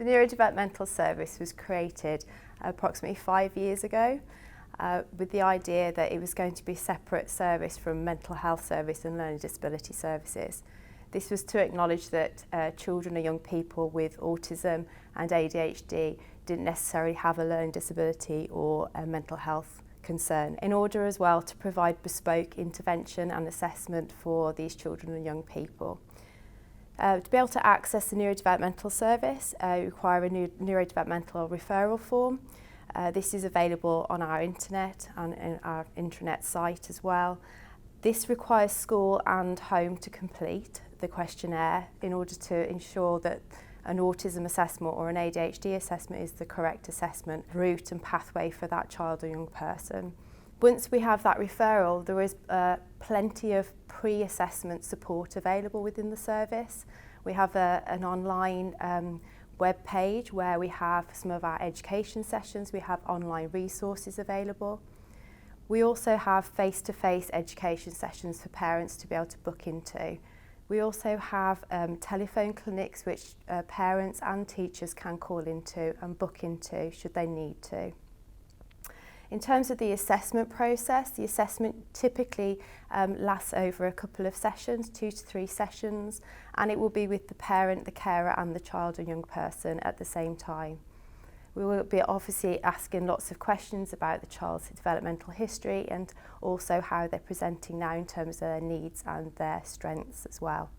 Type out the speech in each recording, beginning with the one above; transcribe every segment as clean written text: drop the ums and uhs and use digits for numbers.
The Neurodevelopmental Service was created approximately 5 years ago with the idea that it was going to be a separate service from mental health service and learning disability services. This was to acknowledge that children or young people with autism and ADHD didn't necessarily have a learning disability or a mental health concern, in order as well to provide bespoke intervention and assessment for these children and young people. To be able to access the Neurodevelopmental Service, you require a neurodevelopmental referral form. This is available on our internet and in our intranet site as well. This requires school and home to complete the questionnaire in order to ensure that an autism assessment or an ADHD assessment is the correct assessment route and pathway for that child or young person. Once we have that referral, there is plenty of pre-assessment support available within the service. We have an online web page where we have some of our education sessions. We have online resources available. We also have face-to-face education sessions for parents to be able to book into. We also have telephone clinics which parents and teachers can call into and book into should they need to. In terms of the assessment process, the assessment typically lasts over a couple of sessions, 2 to 3 sessions, and it will be with the parent, the carer and the child or young person at the same time. We will be obviously asking lots of questions about the child's developmental history and also how they're presenting now in terms of their needs and their strengths as well.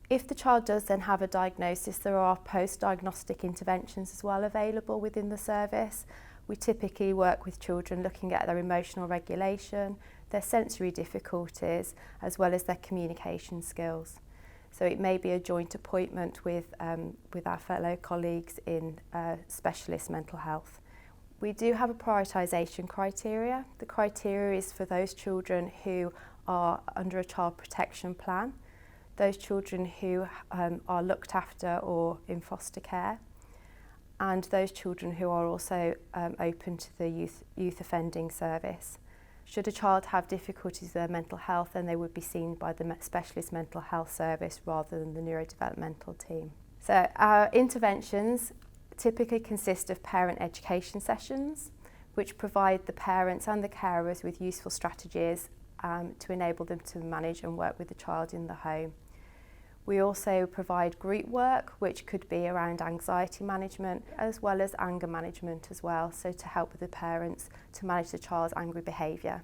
If the child does then have a diagnosis, there are post-diagnostic interventions as well available within the service. We typically work with children looking at their emotional regulation, their sensory difficulties, as well as their communication skills. So it may be a joint appointment with our fellow colleagues in specialist mental health. We do have a prioritisation criteria. The criteria is for those children who are under a child protection plan, those children who are looked after or in foster care, and those children who are also open to the youth offending service. Should a child have difficulties with their mental health, then they would be seen by the specialist mental health service rather than the neurodevelopmental team. So our interventions typically consist of parent education sessions, which provide the parents and the carers with useful strategies to enable them to manage and work with the child in the home. We also provide group work, which could be around anxiety management as well as anger management as well, so to help with the parents to manage the child's angry behaviour.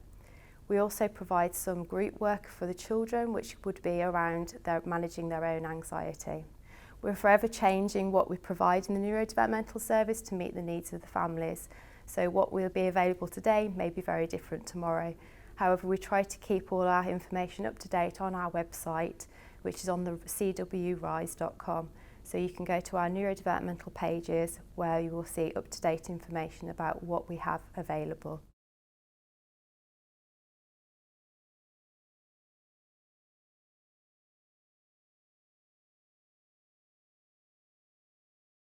We also provide some group work for the children, which would be around managing their own anxiety. We're forever changing what we provide in the Neurodevelopmental Service to meet the needs of the families. So what will be available today may be very different tomorrow. However, we try to keep all our information up to date on our website, which is on the cwrise.com. So you can go to our neurodevelopmental pages where you will see up-to-date information about what we have available.